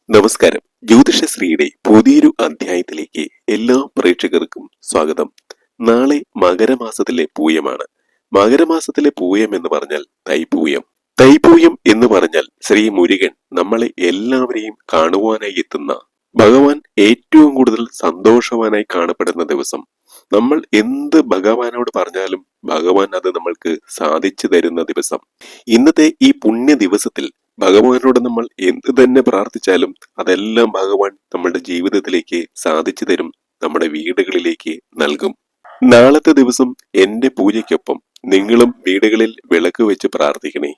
നമസ്കാരം. ജ്യോതിഷശ്രീയുടെ പുതിയൊരു അധ്യായത്തിലേക്ക് എല്ലാ പ്രേക്ഷകർക്കും സ്വാഗതം. നാളെ മകരമാസത്തിലെ പൂയമാണ്. മകരമാസത്തിലെ പൂയം എന്ന് പറഞ്ഞാൽ തൈപ്പൂയം. തൈപ്പൂയം എന്ന് പറഞ്ഞാൽ ശ്രീ മുരുകൻ നമ്മളെ എല്ലാവരെയും കാണുവാനായി എത്തുന്ന, ഭഗവാൻ ഏറ്റവും കൂടുതൽ സന്തോഷവാനായി കാണപ്പെടുന്ന ദിവസം. നമ്മൾ എന്ത് ഭഗവാനോട് പറഞ്ഞാലും ഭഗവാൻ അത് നമ്മൾക്ക് സാധിച്ചു തരുന്ന ദിവസം. ഇന്നത്തെ ഈ പുണ്യ ദിവസത്തിൽ ഭഗവാനോട് നമ്മൾ എന്ത് തന്നെ പ്രാർത്ഥിച്ചാലും അതെല്ലാം ഭഗവാൻ നമ്മുടെ ജീവിതത്തിലേക്ക് സാധിച്ചു തരും, നമ്മുടെ വീടുകളിലേക്ക് നൽകും. നാളത്തെ ദിവസം എന്റെ പൂജയ്ക്കൊപ്പം നിങ്ങളും വീടുകളിൽ വിളക്ക് വെച്ച് പ്രാർത്ഥിക്കണേ.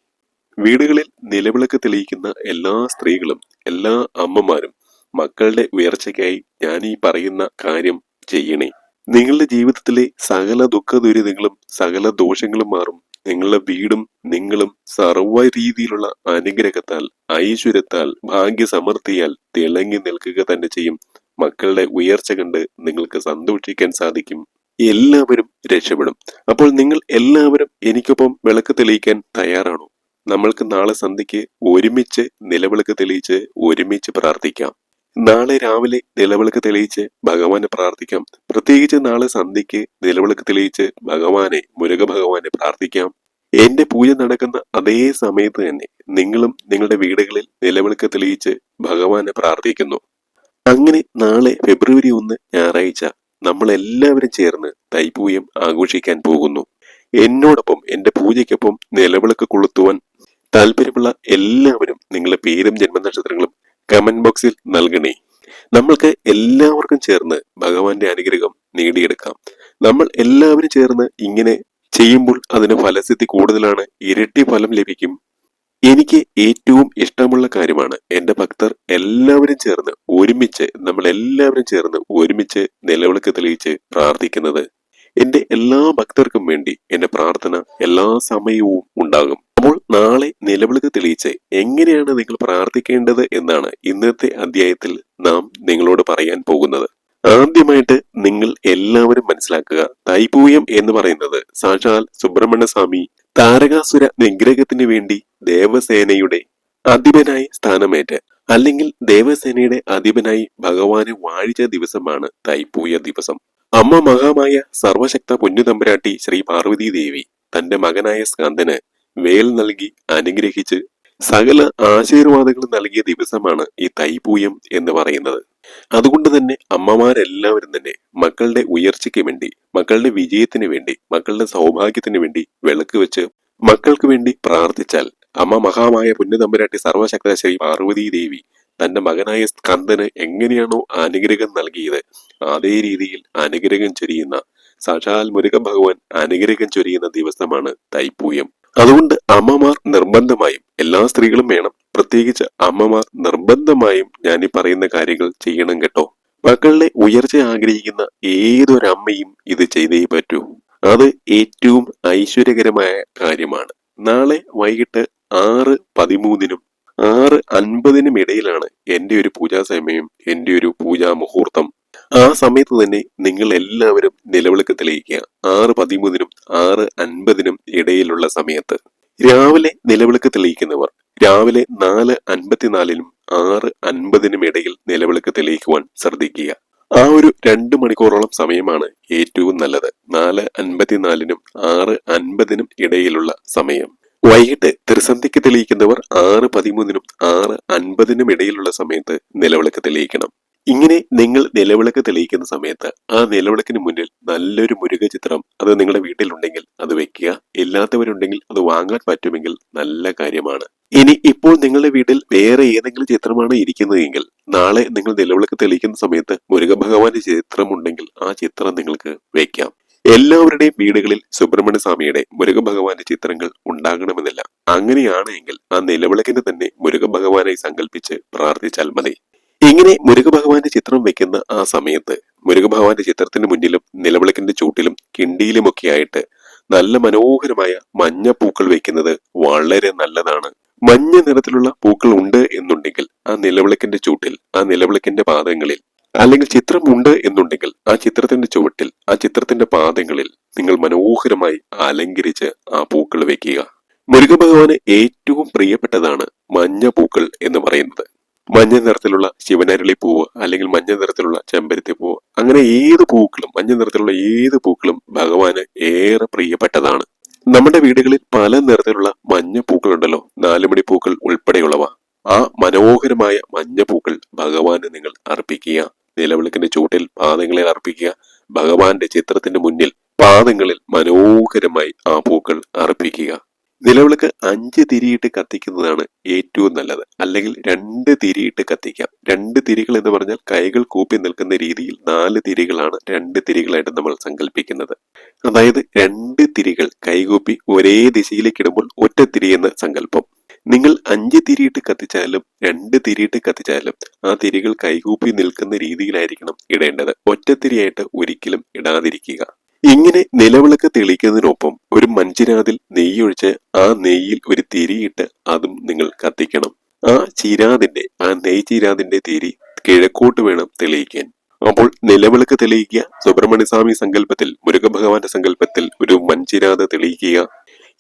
വീടുകളിൽ നിലവിളക്ക് തെളിയിക്കുന്ന എല്ലാ സ്ത്രീകളും, എല്ലാ അമ്മമാരും മക്കളുടെ ഉയർച്ചയ്ക്കായി ഞാൻ ഈ പറയുന്ന കാര്യം ചെയ്യണേ. നിങ്ങളുടെ ജീവിതത്തിലെ സകല ദുഃഖ ദുരിതങ്ങളും സകല ദോഷങ്ങളും മാറും. നിങ്ങളുടെ വീടും നിങ്ങളും സർവ്വ രീതിയിലുള്ള അനുഗ്രഹത്താൽ, ഐശ്വര്യത്താൽ, ഭാഗ്യസമൃദ്ധിയാൽ തിളങ്ങി നിൽക്കുക തന്നെ ചെയ്യും. മക്കളുടെ ഉയർച്ച കണ്ട് നിങ്ങൾക്ക് സന്തോഷിക്കാൻ സാധിക്കും. എല്ലാവരും രക്ഷപ്പെടും. അപ്പോൾ നിങ്ങൾ എല്ലാവരും എനിക്കൊപ്പം വിളക്ക് തെളിയിക്കാൻ തയ്യാറാണോ? നമ്മൾക്ക് നാളെ സന്ധ്യയ്ക്ക് ഒരുമിച്ച് നിലവിളക്ക് തെളിയിച്ച് ഒരുമിച്ച് പ്രാർത്ഥിക്കാം. നാളെ രാവിലെ നിലവിളക്ക് തെളിയിച്ച് ഭഗവാനെ പ്രാർത്ഥിക്കാം. പ്രത്യേകിച്ച് നാളെ സന്ധ്യയ്ക്ക് നിലവിളക്ക് തെളിയിച്ച് മുരുക ഭഗവാനെ പ്രാർത്ഥിക്കാം. എന്റെ പൂജ നടക്കുന്ന അതേ സമയത്ത് തന്നെ നിങ്ങളും നിങ്ങളുടെ വീടുകളിൽ നിലവിളക്ക് തെളിയിച്ച് ഭഗവാനെ പ്രാർത്ഥിക്കുന്നു. അങ്ങനെ നാളെ ഫെബ്രുവരി 1 ഞായറാഴ്ച നമ്മൾ എല്ലാവരും ചേർന്ന് തൈപ്പൂയം ആഘോഷിക്കാൻ പോകുന്നു. എന്നോടൊപ്പം എന്റെ പൂജയ്ക്കൊപ്പം നിലവിളക്ക് കൊളുത്തുവാൻ താല്പര്യമുള്ള എല്ലാവരും നിങ്ങളുടെ പേരും ജന്മനക്ഷത്രങ്ങളും കമന്റ് ബോക്സിൽ നൽകണേ. നമ്മൾക്ക് എല്ലാവർക്കും ചേർന്ന് ഭഗവാന്റെ അനുഗ്രഹം നേടിയെടുക്കാം. നമ്മൾ എല്ലാവരും ചേർന്ന് ഇങ്ങനെ ചെയ്യുമ്പോൾ അതിന് ഫലസിദ്ധി കൂടുതലാണ്, ഇരട്ടി ഫലം ലഭിക്കും. എനിക്ക് ഏറ്റവും ഇഷ്ടമുള്ള കാര്യമാണ് എന്റെ ഭക്തർ എല്ലാവരും ചേർന്ന് ഒരുമിച്ച് നിലവിളക്ക് തെളിയിച്ച് പ്രാർത്ഥിക്കുന്നത്. എന്റെ എല്ലാ ഭക്തർക്കും വേണ്ടി എന്റെ പ്രാർത്ഥന എല്ലാ സമയവും ഉണ്ടാകും. അപ്പോൾ നാളെ നിലവിളക്ക് തെളിയിച്ച് എങ്ങനെയാണ് നിങ്ങൾ പ്രാർത്ഥിക്കേണ്ടത് എന്നാണ് ഇന്നത്തെ അധ്യായത്തിൽ നാം നിങ്ങളോട് പറയാൻ പോകുന്നത്. ആദ്യമായിട്ട് നിങ്ങൾ എല്ലാവരും മനസ്സിലാക്കുക, തൈപ്പൂയം എന്ന് പറയുന്നത് സാക്ഷാൽ സുബ്രഹ്മണ്യ സ്വാമി താരകാസുര നിഗ്രഹത്തിന് വേണ്ടി ദേവസേനയുടെ അധിപനായി സ്ഥാനമേറ്റ, അല്ലെങ്കിൽ ദേവസേനയുടെ അധിപനായി ഭഗവാനെ വാഴിച്ച ദിവസമാണ് തൈപ്പൂയ ദിവസം. അമ്മ മഹാമായ സർവശക്ത പൊന്നുതമ്പുരാട്ടി ശ്രീ പാർവതി ദേവി തന്റെ മകനായ സ്കന്ദന് വേൽ നൽകി അനുഗ്രഹിച്ച് സകല ആശീർവാദങ്ങളും നൽകിയ ദിവസമാണ് ഈ തൈപ്പൂയം എന്ന് പറയുന്നത്. അതുകൊണ്ട് തന്നെ അമ്മമാരെല്ലാവരും തന്നെ മക്കളുടെ ഉയർച്ചയ്ക്ക് വേണ്ടി, മക്കളുടെ വിജയത്തിന് വേണ്ടി, മക്കളുടെ സൗഭാഗ്യത്തിന് വേണ്ടി വിളക്ക് വെച്ച് മക്കൾക്ക് വേണ്ടി പ്രാർത്ഥിച്ചാൽ അമ്മ മഹാമായ പൊന്നുതമ്പുരാട്ടി സർവശക്ത ശ്രീ പാർവതി ദേവി തന്റെ മകനായ സ്കന്ദന് എങ്ങനെയാണോ അനുഗ്രഹം നൽകിയത് അതേ രീതിയിൽ അനുഗ്രഹം ചൊരിയുന്ന, സാക്ഷാൽ മുരുക ഭഗവാൻ അനുഗ്രഹം ചൊരിയുന്ന ദിവസമാണ് തൈപ്പൂയം. അതുകൊണ്ട് അമ്മമാർ നിർബന്ധമായും, എല്ലാ സ്ത്രീകളും വേണം, പ്രത്യേകിച്ച് അമ്മമാർ നിർബന്ധമായും ഞാൻ ഈ പറയുന്ന കാര്യങ്ങൾ ചെയ്യണം കേട്ടോ. മക്കളുടെ ഉയർച്ച ആഗ്രഹിക്കുന്ന ഏതൊരമ്മയും ഇത് ചെയ്തേ പറ്റൂ. അത് ഏറ്റവും ഐശ്വര്യകരമായ കാര്യമാണ്. നാളെ വൈകിട്ട് 6:13 6:50 ഇടയിലാണ് എന്റെ ഒരു പൂജാ സമയം, എന്റെ ഒരു പൂജാ മുഹൂർത്തം. ആ സമയത്ത് തന്നെ നിങ്ങൾ എല്ലാവരും നിലവിളക്ക് തെളിയിക്കുക. 6:13 6:50 ഇടയിലുള്ള സമയത്ത്. രാവിലെ നിലവിളക്ക് തെളിയിക്കുന്നവർ രാവിലെ 4:54 6:50 ഇടയിൽ നിലവിളക്ക് തെളിയിക്കുവാൻ ശ്രദ്ധിക്കുക. ആ ഒരു 2 മണിക്കൂറോളം സമയമാണ് ഏറ്റവും നല്ലത്. 4:54 6:50 ഇടയിലുള്ള സമയം. വൈകിട്ട് ത്രിസന്ധിക്ക് തെളിയിക്കുന്നവർ 6:13 6:50 ഇടയിലുള്ള സമയത്ത് നിലവിളക്ക് തെളിയിക്കണം. ഇങ്ങനെ നിങ്ങൾ നിലവിളക്ക് തെളിയിക്കുന്ന സമയത്ത് ആ നിലവിളക്കിന് മുന്നിൽ നല്ലൊരു മുരുക ചിത്രം അത് നിങ്ങളുടെ വീട്ടിലുണ്ടെങ്കിൽ അത് വെക്കുക. ഇല്ലാത്തവരുണ്ടെങ്കിൽ അത് വാങ്ങാൻ പറ്റുമെങ്കിൽ നല്ല കാര്യമാണ്. ഇനി ഇപ്പോൾ നിങ്ങളുടെ വീട്ടിൽ വേറെ ഏതെങ്കിലും ചിത്രമാണ് ഇരിക്കുന്നതെങ്കിൽ നാളെ നിങ്ങൾ നിലവിളക്ക് തെളിയിക്കുന്ന സമയത്ത് മുരുക ഭഗവാന്റെ ചിത്രം ഉണ്ടെങ്കിൽ ആ ചിത്രം നിങ്ങൾക്ക് വെക്കാം. എല്ലാവരുടെയും വീടുകളിൽ സുബ്രഹ്മണ്യ സ്വാമിയുടെ, മുരുക ഭഗവാന്റെ ചിത്രങ്ങൾ ഉണ്ടാകണമെന്നില്ല. അങ്ങനെയാണെങ്കിൽ ആ നിലവിളക്കിന് തന്നെ മുരുക ഭഗവാനായി സങ്കല്പിച്ച് പ്രാർത്ഥിച്ചാൽ മതി. ഇങ്ങനെ മുരുക ഭഗവാന്റെ ചിത്രം വെക്കുന്ന ആ സമയത്ത് മുരുക ഭഗവാന്റെ ചിത്രത്തിന് മുന്നിലും നിലവിളക്കിന്റെ ചൂട്ടിലും കിണ്ടിയിലുമൊക്കെ ആയിട്ട് നല്ല മനോഹരമായ മഞ്ഞ പൂക്കൾ വെക്കുന്നത് വളരെ നല്ലതാണ്. മഞ്ഞ നിറത്തിലുള്ള പൂക്കൾ ഉണ്ട് എന്നുണ്ടെങ്കിൽ ആ നിലവിളക്കിന്റെ ചൂട്ടിൽ, ആ നിലവിളക്കിന്റെ പാദങ്ങളിൽ, അല്ലെങ്കിൽ ചിത്രം ഉണ്ട് എന്നുണ്ടെങ്കിൽ ആ ചിത്രത്തിന്റെ ചുവട്ടിൽ, ആ ചിത്രത്തിന്റെ പാദങ്ങളിൽ നിങ്ങൾ മനോഹരമായി അലങ്കരിച്ച് ആ പൂക്കൾ വെക്കുക. മുരുക ഭഗവാന് ഏറ്റവും പ്രിയപ്പെട്ടതാണ് മഞ്ഞ പൂക്കൾ എന്ന് പറയുന്നത്. മഞ്ഞ നിറത്തിലുള്ള ശിവനരളി പൂവ് അല്ലെങ്കിൽ മഞ്ഞ നിറത്തിലുള്ള ചെമ്പരത്തി പൂവ്, അങ്ങനെ ഏത് പൂക്കളും, മഞ്ഞ നിറത്തിലുള്ള ഏത് പൂക്കളും ഭഗവാന് ഏറെ പ്രിയപ്പെട്ടതാണ്. നമ്മുടെ വീടുകളിൽ പല നിറത്തിലുള്ള മഞ്ഞ പൂക്കളുണ്ടല്ലോ, നാലുമണി പൂക്കൾ ഉൾപ്പെടെയുള്ളവ. ആ മനോഹരമായ മഞ്ഞ പൂക്കൾ ഭഗവാന് നിങ്ങൾ അർപ്പിക്കുക. നിലവിളക്കിന്റെ ചൂട്ടിൽ പാദങ്ങളെ അർപ്പിക്കുക. ഭഗവാന്റെ ചിത്രത്തിന്റെ മുന്നിൽ പാദങ്ങളിൽ മനോഹരമായി ആ പൂക്കൾ അർപ്പിക്കുക. നിലവിളക്ക് 5 തിരിയിട്ട് കത്തിക്കുന്നതാണ് ഏറ്റവും നല്ലത്. അല്ലെങ്കിൽ 2 തിരിയിട്ട് കത്തിക്കാം. 2 തിരികൾ എന്ന് പറഞ്ഞാൽ കൈകൾ കൂപ്പി നിൽക്കുന്ന രീതിയിൽ 4 തിരികളാണ് 2 തിരികളായിട്ട് നമ്മൾ സങ്കല്പിക്കുന്നത്. അതായത് 2 തിരികൾ കൈകൂപ്പി ഒരേ ദിശയിലേക്ക് ഇടുമ്പോൾ ഒറ്റ തിരി എന്ന സങ്കല്പം. നിങ്ങൾ 5 തിരിയിട്ട് കത്തിച്ചാലും 2 തിരിയിട്ട് കത്തിച്ചാലും ആ തിരികൾ കൈകൂപ്പി നിൽക്കുന്ന രീതിയിലായിരിക്കണം ഇടേണ്ടത്. ഒറ്റത്തിരിയായിട്ട് ഒരിക്കലും ഇടാതിരിക്കുക. ഇങ്ങനെ നിലവിളക്ക് തെളിയിക്കുന്നതിനൊപ്പം ഒരു മൺചിരാതിൽ നെയ്യൊഴിച്ച് ആ നെയ്യിൽ ഒരു തിരിയിട്ട് അതും നിങ്ങൾ കത്തിക്കണം. ആ നെയ് ചിരാതിന്റെ തിരി കിഴക്കോട്ട് വേണം തെളിയിക്കാൻ. അപ്പോൾ നിലവിളക്ക് തെളിയിക്കുക, സുബ്രഹ്മണ്യസ്വാമി സങ്കല്പത്തിൽ, മുരുകഭഗവാന്റെ സങ്കല്പത്തിൽ ഒരു മൺചിരാത് തെളിയിക്കുക.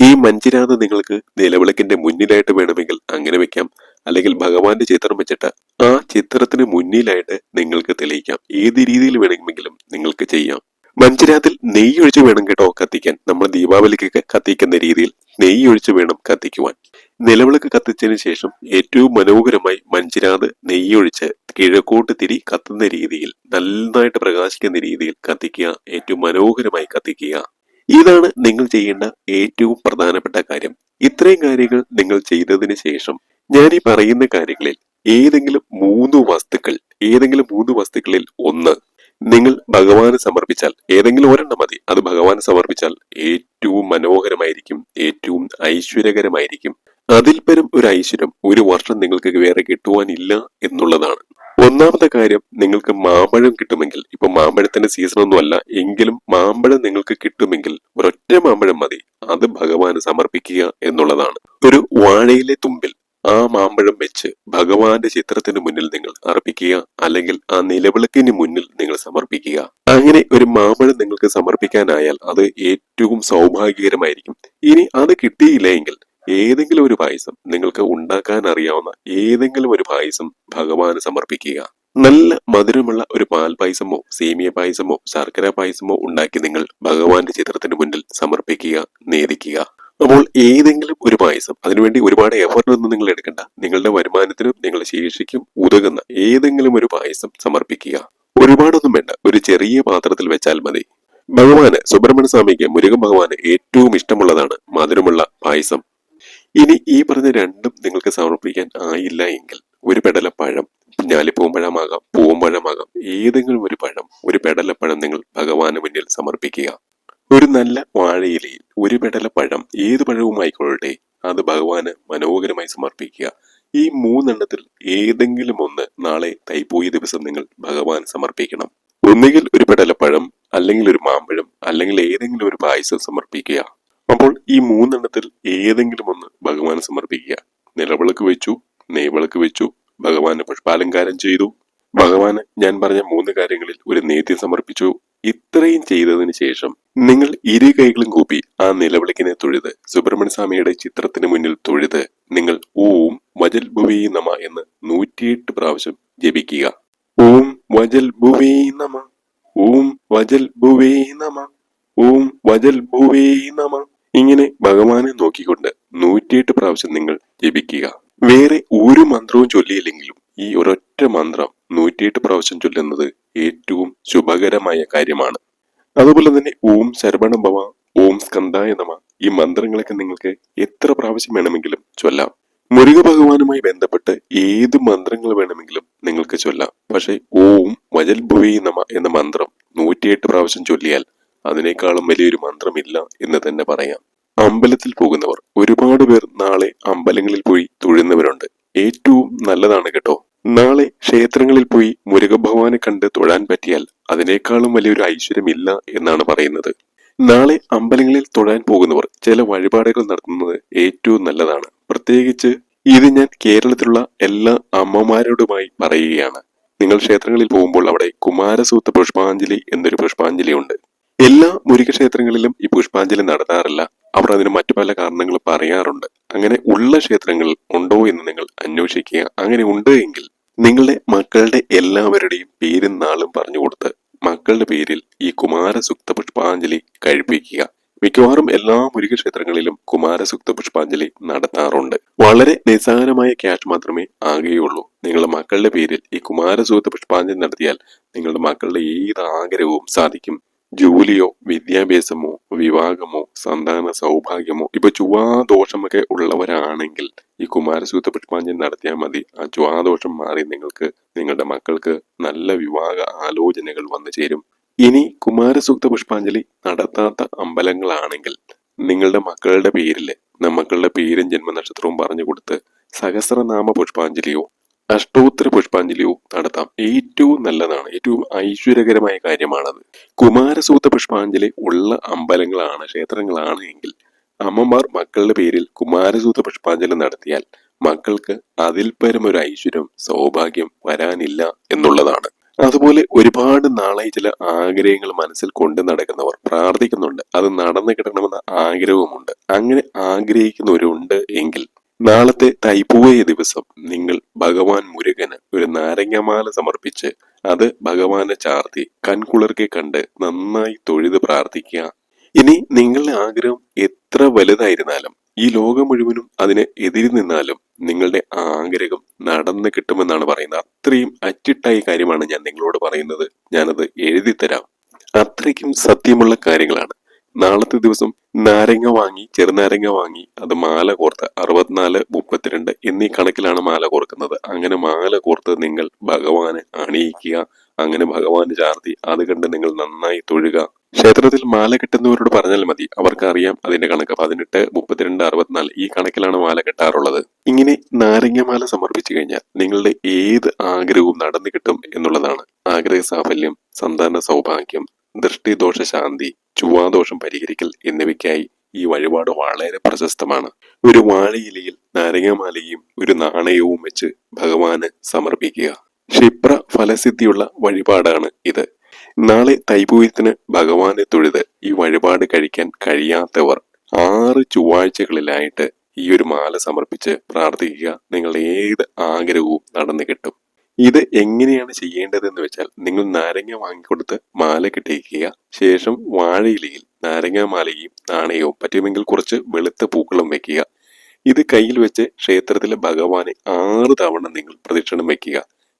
ഈ മൺചിരാത് നിങ്ങൾക്ക് നിലവിളക്കിന്റെ മുന്നിലായിട്ട് വേണമെങ്കിൽ അങ്ങനെ വെക്കാം. അല്ലെങ്കിൽ ഭഗവാന്റെ ചിത്രം വെച്ചിട്ട് ആ ചിത്രത്തിന് മുന്നിലായിട്ട് നിങ്ങൾക്ക് തെളിയിക്കാം. ഏത് രീതിയിൽ വേണമെങ്കിലും നിങ്ങൾക്ക് ചെയ്യാം. മൺചിരാതിൽ നെയ്യ് ഒഴിച്ച് വേണം കേട്ടോ കത്തിക്കാൻ. നമ്മൾ ദീപാവലിക്കൊക്കെ കത്തിക്കുന്ന രീതിയിൽ നെയ്യ് ഒഴിച്ച് വേണം കത്തിക്കുവാൻ. നിലവിളക്ക് കത്തിച്ചതിന് ശേഷം ഏറ്റവും മനോഹരമായി മൺചിരാത് നെയ്യൊഴിച്ച് കിഴക്കോട്ട് തിരി കത്തുന്ന രീതിയിൽ, നന്നായിട്ട് പ്രകാശിക്കുന്ന രീതിയിൽ കത്തിക്കുക. ഏറ്റവും മനോഹരമായി കത്തിക്കുക. ഇതാണ് നിങ്ങൾ ചെയ്യേണ്ട ഏറ്റവും പ്രധാനപ്പെട്ട കാര്യം. ഇത്രയും കാര്യങ്ങൾ നിങ്ങൾ ചെയ്തതിന് ശേഷം ഞാൻ ഈ പറയുന്ന കാര്യങ്ങളിൽ ഏതെങ്കിലും 3 വസ്തുക്കളിൽ ഒന്ന് നിങ്ങൾ ഭഗവാന് സമർപ്പിച്ചാൽ, ഏതെങ്കിലും ഒരെണ്ണം മതി, അത് ഭഗവാന് സമർപ്പിച്ചാൽ ഏറ്റവും മനോഹരമായിരിക്കും, ഏറ്റവും ഐശ്വര്യകരമായിരിക്കും. അതിൽ പരം ഒരു ഐശ്വര്യം ഒരു വർഷം നിങ്ങൾക്ക് വേറെ കിട്ടുവാനില്ല എന്നുള്ളതാണ്. ഒന്നാമത്തെ കാര്യം, നിങ്ങൾക്ക് മാമ്പഴം കിട്ടുമെങ്കിൽ, ഇപ്പൊ മാമ്പഴത്തിന്റെ സീസൺ ഒന്നും അല്ല എങ്കിലും മാമ്പഴം നിങ്ങൾക്ക് കിട്ടുമെങ്കിൽ ഒരൊറ്റ മാമ്പഴം മതി, അത് ഭഗവാന് സമർപ്പിക്കുക എന്നുള്ളതാണ്. ഒരു വാഴയിലെ തുമ്പിൽ ആ മാമ്പഴം വെച്ച് ഭഗവാന്റെ ചിത്രത്തിന് മുന്നിൽ നിങ്ങൾ അർപ്പിക്കുക. അല്ലെങ്കിൽ ആ നിലവിളക്കിന് മുന്നിൽ നിങ്ങൾ സമർപ്പിക്കുക. അങ്ങനെ ഒരു മാമ്പഴം നിങ്ങൾക്ക് സമർപ്പിക്കാനായാൽ അത് ഏറ്റവും സൗഭാഗ്യകരമായിരിക്കും. ഇനി അത് കിട്ടിയില്ല എങ്കിൽ ഏതെങ്കിലും ഒരു പായസം, നിങ്ങൾക്ക് ഉണ്ടാക്കാൻ അറിയാവുന്ന ഏതെങ്കിലും ഒരു പായസം ഭഗവാന് സമർപ്പിക്കുക. നല്ല മധുരമുള്ള ഒരു പാൽ പായസമോ സേമിയ പായസമോ ശർക്കര പായസമോ ഉണ്ടാക്കി നിങ്ങൾ ഭഗവാന്റെ ചിത്രത്തിന് മുന്നിൽ സമർപ്പിക്കുക, നേദിക്കുക. അപ്പോൾ ഏതെങ്കിലും ഒരു പായസം, അതിനുവേണ്ടി ഒരുപാട് എഫർട്ട് ഒന്നും നിങ്ങൾ എടുക്കണ്ട. നിങ്ങളുടെ വരുമാനത്തിനും നിങ്ങളുടെ ശേഷിക്കും ഉതകുന്ന ഏതെങ്കിലും ഒരു പായസം സമർപ്പിക്കുക. ഒരുപാടൊന്നും വേണ്ട, ഒരു ചെറിയ പാത്രത്തിൽ വെച്ചാൽ മതി. ഭഗവാന്, സുബ്രഹ്മണ്യ സ്വാമിക്ക്, മുരുകൻ ഭഗവാന് ഏറ്റവും ഇഷ്ടമുള്ളതാണ് മധുരമുള്ള പായസം. ഇനി ഈ പറഞ്ഞ രണ്ടും നിങ്ങൾക്ക് സമർപ്പിക്കാൻ ആയില്ല എങ്കിൽ ഒരു പെടലപ്പഴം, ഞാലിപ്പൂമ്പഴമാകാം, പൂമ്പഴമാകാം, ഏതെങ്കിലും ഒരു പെടലപ്പഴം നിങ്ങൾ ഭഗവാന് മുന്നിൽ സമർപ്പിക്കുക. ഒരു നല്ല വാഴയിലയിൽ ഒരു പെടലപ്പഴം, ഏത് പഴവും ആയിക്കൊള്ളട്ടെ, അത് ഭഗവാന് മനോഹരമായി സമർപ്പിക്കുക. ഈ 3 എണ്ണത്തിൽ ഏതെങ്കിലും ഒന്ന് നാളെ തൈപ്പൂയ ദിവസം നിങ്ങൾ ഭഗവാൻ സമർപ്പിക്കണം. ഒന്നുകിൽ ഒരു പെടലപ്പഴം, അല്ലെങ്കിൽ ഒരു മാമ്പഴം, അല്ലെങ്കിൽ ഏതെങ്കിലും ഒരു പായസം സമർപ്പിക്കുക. അപ്പോൾ ഈ 3 എണ്ണത്തിൽ ഏതെങ്കിലും ഒന്ന് ഭഗവാന് സമർപ്പിക്കുക. നിലവിളക്ക് വെച്ചു, നെയ്വിളക്ക് വെച്ചു, ഭഗവാന് പുഷ്പാലങ്കാരം ചെയ്തു, ഭഗവാന് ഞാൻ പറഞ്ഞ 3 കാര്യങ്ങളിൽ ഒരു നേദ്യം സമർപ്പിച്ചു. ഇത്രയും ചെയ്തതിനു ശേഷം നിങ്ങൾ ഇരു കൈകളും കൂപ്പി ആ നിലവിളക്കിനെ തൊഴുത്, സുബ്രഹ്മണ്യ സ്വാമിയുടെ ചിത്രത്തിന് മുന്നിൽ തൊഴുത്, നിങ്ങൾ ഓം വജൽ ഭുവേ നമ എന്ന് 108 പ്രാവശ്യം ജപിക്കുക. ഓം വജൽ ഭുവേ നമ, ഓം വജൽ ഭുവേ നമ, ഓം വജൽ ഭുവേ നമ. ഇങ്ങനെ ഭഗവാനെ നോക്കിക്കൊണ്ട് 108 പ്രാവശ്യം നിങ്ങൾ ജപിക്കുക. വേറെ ഒരു മന്ത്രവും ചൊല്ലിയില്ലെങ്കിലും ഈ ഒരൊറ്റ മന്ത്രം 108 പ്രാവശ്യം ചൊല്ലുന്നത് ഏറ്റവും ശുഭകരമായ കാര്യമാണ്. അതുപോലെ തന്നെ ഓം ശരവണ ഭവ, ഓം സ്കന്ദായ നമ, ഈ മന്ത്രങ്ങളൊക്കെ നിങ്ങൾക്ക് എത്ര പ്രാവശ്യം വേണമെങ്കിലും ചൊല്ലാം. മുരുക ഭഗവാനുമായി ബന്ധപ്പെട്ട് ഏത് മന്ത്രങ്ങൾ വേണമെങ്കിലും നിങ്ങൾക്ക് ചൊല്ലാം. പക്ഷെ ഓം വജൽ ഭുവേ നമ എന്ന മന്ത്രം 108 പ്രാവശ്യം ചൊല്ലിയാൽ അതിനേക്കാളും വലിയൊരു മന്ത്രമില്ല എന്ന് തന്നെ പറയാം. അമ്പലത്തിൽ പോകുന്നവർ, ഒരുപാട് പേർ നാളെ അമ്പലങ്ങളിൽ പോയി തൊഴുന്നവരുണ്ട്. ഏറ്റവും നല്ലതാണ് കേട്ടോ. നാളെ ക്ഷേത്രങ്ങളിൽ പോയി മുരുക ഭഗവാനെ കണ്ട് തൊഴാൻ പറ്റിയാൽ അതിനേക്കാളും വലിയൊരു ഐശ്വര്യമില്ല എന്നാണ് പറയുന്നത്. നാളെ അമ്പലങ്ങളിൽ തൊഴാൻ പോകുന്നവർ ചില വഴിപാടുകൾ നടത്തുന്നത് ഏറ്റവും നല്ലതാണ്. പ്രത്യേകിച്ച് ഇത് ഞാൻ കേരളത്തിലുള്ള എല്ലാ അമ്മമാരോടുമായി പറയുകയാണ്. നിങ്ങൾ ക്ഷേത്രങ്ങളിൽ പോകുമ്പോൾ അവിടെ കുമാരസൂത്ര പുഷ്പാഞ്ജലി എന്നൊരു പുഷ്പാഞ്ജലി ഉണ്ട്. എല്ലാ മുരുക ക്ഷേത്രങ്ങളിലും ഈ പുഷ്പാഞ്ജലി നടത്താറില്ല. അവർ അതിന് മറ്റു പല കാരണങ്ങൾ പറയാറുണ്ട്. അങ്ങനെ ഉള്ള ക്ഷേത്രങ്ങൾ ഉണ്ടോ എന്ന് നിങ്ങൾ അന്വേഷിക്കുക. അങ്ങനെ ഉണ്ട് എങ്കിൽ നിങ്ങളുടെ മക്കളുടെ എല്ലാവരുടെയും പേരും നാളും പറഞ്ഞു കൊടുത്ത് മക്കളുടെ പേരിൽ ഈ കുമാരസൂക്ത പുഷ്പാഞ്ജലി കഴിപ്പിക്കുക. മിക്കവാറും എല്ലാ മുരുകക്ഷേത്രങ്ങളിലും കുമാരസൂക്ത പുഷ്പാഞ്ജലി നടത്താറുണ്ട്. വളരെ നിസ്സാരമായ ക്യാഷ് മാത്രമേ ആകുകയുള്ളൂ. നിങ്ങളുടെ മക്കളുടെ പേരിൽ ഈ കുമാരസൂക്ത പുഷ്പാഞ്ജലി നടത്തിയാൽ നിങ്ങളുടെ മക്കളുടെ ഏത് ആഗ്രഹവും സാധിക്കും. ജോലിയോ വിദ്യാഭ്യാസമോ വിവാഹമോ സന്താന സൗഭാഗ്യമോ ഇപ്പൊ ചൊവ്വാദോഷമൊക്കെ ഉള്ളവരാണെങ്കിൽ ഈ കുമാരസൂക്ത പുഷ്പാഞ്ജലി നടത്തിയാൽ മതി. ആ ചൊവ്വാദോഷം മാറി നിങ്ങൾക്ക് നിങ്ങളുടെ മക്കൾക്ക് നല്ല വിവാഹ ആലോചനകൾ വന്നു ചേരും. ഇനി കുമാരസൂക്ത പുഷ്പാഞ്ജലി നടത്താത്ത അമ്പലങ്ങളാണെങ്കിൽ നിങ്ങളുടെ മക്കളുടെ പേരില് മക്കളുടെ പേരും ജന്മനക്ഷത്രവും പറഞ്ഞു കൊടുത്ത് സഹസ്രനാമ പുഷ്പാഞ്ജലിയോ അഷ്ടോത്തര പുഷ്പാഞ്ജലിയോ നടത്താം. ഏറ്റവും നല്ലതാണ്, ഏറ്റവും ഐശ്വര്യകരമായ കാര്യമാണത്. കുമാരസൂക്ത പുഷ്പാഞ്ജലി ഉള്ള അമ്പലങ്ങളാണ് ക്ഷേത്രങ്ങളാണ് എങ്കിൽ അമ്മമാർ മക്കളുടെ പേരിൽ കുമാരസൂക്ത പുഷ്പാഞ്ജലി നടത്തിയാൽ മക്കൾക്ക് അതിൽ പരം ഒരു ഐശ്വര്യം സൗഭാഗ്യം വരാനില്ല എന്നുള്ളതാണ്. അതുപോലെ ഒരുപാട് നാളായി ചില ആഗ്രഹങ്ങൾ മനസ്സിൽ കൊണ്ടു നടക്കുന്നവർ പ്രാർത്ഥിക്കുന്നുണ്ട്, അത് നടന്നു കിട്ടണമെന്ന ആഗ്രഹവുമുണ്ട്. അങ്ങനെ ആഗ്രഹിക്കുന്നവരുണ്ട് എങ്കിൽ നാളത്തെ തൈപ്പൂയ ദിവസം നിങ്ങൾ ഭഗവാൻ മുരുകന് ഒരു നാരങ്ങമാല സമർപ്പിച്ച് അത് ഭഗവാനെ ചാർത്തി കൺകുളിർക്കെ കണ്ട് നന്നായി തൊഴുത് പ്രാർത്ഥിക്കുക. ഇനി നിങ്ങളുടെ ആഗ്രഹം എത്ര വലുതായിരുന്നാലും ഈ ലോകം മുഴുവനും അതിന് എതിരി നിന്നാലും നിങ്ങളുടെ ആഗ്രഹം നടന്നു കിട്ടുമെന്നാണ് പറയുന്നത്. അത്രയും അച്ചിട്ടായ കാര്യമാണ് ഞാൻ നിങ്ങളോട് പറയുന്നത്. ഞാനത് എഴുതി തരാം. അത്രയ്ക്കും സത്യമുള്ള കാര്യങ്ങളാണ്. നാളത്തെ ദിവസം നാരങ്ങ വാങ്ങി, ചെറുനാരങ്ങ വാങ്ങി അത് മാല കോർത്ത് 64, 32 എന്നീ കണക്കിലാണ് മാല കോർക്കുന്നത്. അങ്ങനെ മാല കോർത്ത് നിങ്ങൾ ഭഗവാനെ അണിയിക്കുക. അങ്ങനെ ഭഗവാന് ചാർത്തി അത് കണ്ട് നിങ്ങൾ നന്നായി തൊഴുക. ക്ഷേത്രത്തിൽ മാല കെട്ടുന്നവരോട് പറഞ്ഞാൽ മതി, അവർക്ക് അറിയാം അതിന്റെ കണക്ക്. 18, 32, 64 ഈ കണക്കിലാണ് മാല കെട്ടാറുള്ളത്. ഇങ്ങനെ നാരങ്ങമാല സമർപ്പിച്ചു കഴിഞ്ഞാൽ നിങ്ങളുടെ ഏത് ആഗ്രഹവും നടന്നു കിട്ടും എന്നുള്ളതാണ്. ആഗ്രഹ സാഫല്യം, സന്താന സൗഭാഗ്യം, ദൃഷ്ടിദോഷ ശാന്തി, ചൊവ്വാദോഷം പരിഹരിക്കൽ എന്നിവയ്ക്കായി ഈ വഴിപാട് വളരെ പ്രശസ്തമാണ്. ഒരു വാഴയിലയിൽ നാരങ്ങാമാലയും ഒരു നാണയവും വെച്ച് ഭഗവാന് സമർപ്പിക്കുക. ക്ഷിപ്ര ഫലസിദ്ധിയുള്ള വഴിപാടാണ് ഇത്. നാളെ തൈപ്പൂയത്തിന് ഭഗവാനെ തൊഴുത് ഈ വഴിപാട് കഴിക്കാൻ കഴിയാത്തവർ 6 ചൊവ്വാഴ്ചകളിലായിട്ട് ഈ ഒരു മാല സമർപ്പിച്ച് പ്രാർത്ഥിക്കുക. നിങ്ങളുടെ ഏത് ആഗ്രഹവും നടന്നു കിട്ടും. ഇത് എങ്ങനെയാണ് ചെയ്യേണ്ടതെന്ന് വെച്ചാൽ നിങ്ങൾ നാരങ്ങ വാങ്ങിക്കൊടുത്ത് മാല കെട്ടിക്കുക. ശേഷം വാഴയിലയിൽ നാരങ്ങാമാലയും നാണയവും പറ്റുമെങ്കിൽ കുറച്ച് വെളുത്ത പൂക്കളും വെക്കുക. ഇത് കയ്യിൽ വെച്ച് ക്ഷേത്രത്തിലെ ഭഗവാനെ 6 തവണ നിങ്ങൾ പ്രദക്ഷിണം വെക്കുക.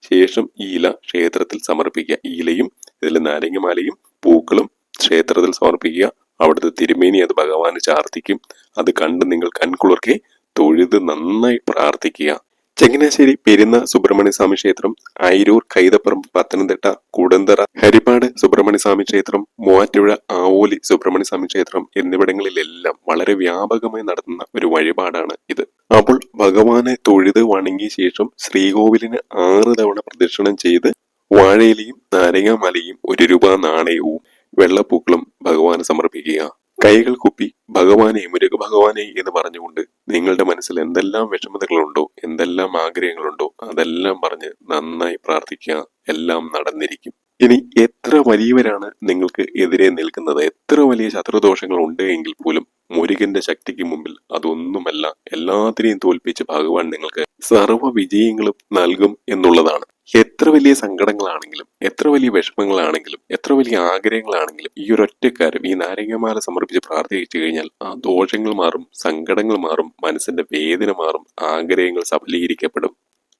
ശേഷം ഈ ഇല ക്ഷേത്രത്തിൽ സമർപ്പിക്കുക. ഈ ഇലയും ഇതിൽ നാരങ്ങമാലയും പൂക്കളും ക്ഷേത്രത്തിൽ സമർപ്പിക്കുക. അവിടുത്തെ തിരുമേനി അത് ഭഗവാന് ചാർത്തിക്കും. അത് കണ്ട് നിങ്ങൾ കൺകുളിർക്കെ തൊഴുത് നന്നായി പ്രാർത്ഥിക്കുക. ചങ്ങനാശ്ശേരി പെരുന്ന സുബ്രഹ്മണ്യ സ്വാമി ക്ഷേത്രം, അയിരൂർ കൈതപ്പറമ്പ് പത്തനംതിട്ട, കൂടന്തറ ഹരിപ്പാട് സുബ്രഹ്മണ്യ സ്വാമി ക്ഷേത്രം, മൂവാറ്റുപുഴ ആവോലി സുബ്രഹ്മണ്യ സ്വാമി ക്ഷേത്രം എന്നിവിടങ്ങളിലെല്ലാം വളരെ വ്യാപകമായി നടത്തുന്ന ഒരു വഴിപാടാണ് ഇത്. അപ്പോൾ ഭഗവാനെ തൊഴുത് വണങ്ങിയ ശേഷം ശ്രീകോവിലിന് 6 തവണ പ്രദക്ഷിണം ചെയ്ത് വാഴയിലയും നാരങ്ങാമലയും 1 രൂപ നാണയവും വെള്ളപ്പൂക്കളും ഭഗവാന് സമർപ്പിക്കുക. കൈകൾ കുപ്പി ഭഗവാനെ, മുരുക ഭഗവാനെ എന്ന് പറഞ്ഞുകൊണ്ട് നിങ്ങളുടെ മനസ്സിൽ എന്തെല്ലാം വിഷമതകളുണ്ടോ, എന്തെല്ലാം ആഗ്രഹങ്ങളുണ്ടോ അതെല്ലാം പറഞ്ഞ് നന്നായി പ്രാർത്ഥിക്കുക. എല്ലാം നടന്നിരിക്കും. ഇനി എത്ര വലിയവരാണ് നിങ്ങൾക്ക് എതിരെ നിൽക്കുന്നത്, എത്ര വലിയ ശത്രുദോഷങ്ങൾ ഉണ്ട് എങ്കിൽ പോലും മുരുകന്റെ ശക്തിക്ക് മുമ്പിൽ അതൊന്നുമല്ല. എല്ലാത്തിനെയും തോൽപ്പിച്ച് ഭഗവാൻ നിങ്ങൾക്ക് സർവ്വ വിജയങ്ങളും നൽകും എന്നുള്ളതാണ്. എത്ര വലിയ സങ്കടങ്ങളാണെങ്കിലും, എത്ര വലിയ വിഷമങ്ങളാണെങ്കിലും, എത്ര വലിയ ആഗ്രഹങ്ങളാണെങ്കിലും ഈ ഒരൊറ്റ കാര്യം, ഈ നാരങ്ങമാല സമർപ്പിച്ച് പ്രാർത്ഥിച്ചു കഴിഞ്ഞാൽ ആ ദോഷങ്ങൾ മാറും, സങ്കടങ്ങൾ മാറും, മനസ്സിന്റെ വേദന മാറും, ആഗ്രഹങ്ങൾ സഫലീകരിക്കപ്പെടും.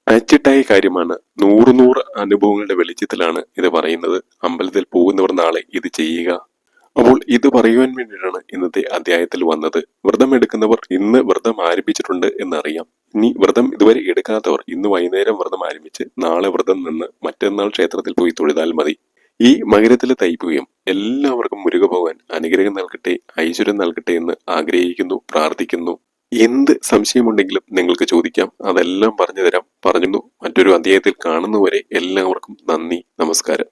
അച്ചിട്ടായ കാര്യമാണ്. 100 അനുഭവങ്ങളുടെ വെളിച്ചത്തിലാണ് ഇത് പറയുന്നത്. അമ്പലത്തിൽ പോകുന്നവർ നാളെ ഇത് ചെയ്യുക. അപ്പോൾ ഇത് പറയുവാൻ വേണ്ടിയിട്ടാണ് ഇന്നത്തെ അധ്യായത്തിൽ വന്നത്. വ്രതം എടുക്കുന്നവർ ഇന്ന് വ്രതം ആരംഭിച്ചിട്ടുണ്ട് എന്നറിയാം. ഇനി വ്രതം ഇതുവരെ എടുക്കാത്തവർ ഇന്ന് വൈകുന്നേരം വ്രതം ആരംഭിച്ച് നാളെ വ്രതം നിന്ന് മറ്റന്നാൾ ക്ഷേത്രത്തിൽ പോയി തൊഴുതാൽ മതി. ഈ മകരത്തിലെ തൈപ്പൂയം എല്ലാവർക്കും മുരുക ഭഗവാൻ അനുഗ്രഹം നൽകട്ടെ, ഐശ്വര്യം നൽകട്ടെ എന്ന് ആഗ്രഹിക്കുന്നു, പ്രാർത്ഥിക്കുന്നു. എന്ത് സംശയമുണ്ടെങ്കിലും നിങ്ങൾക്ക് ചോദിക്കാം, അതെല്ലാം പറഞ്ഞു തരാം. പറഞ്ഞു മറ്റൊരു അധ്യായത്തിൽ കാണുന്നവരെ എല്ലാവർക്കും നന്ദി, നമസ്കാരം.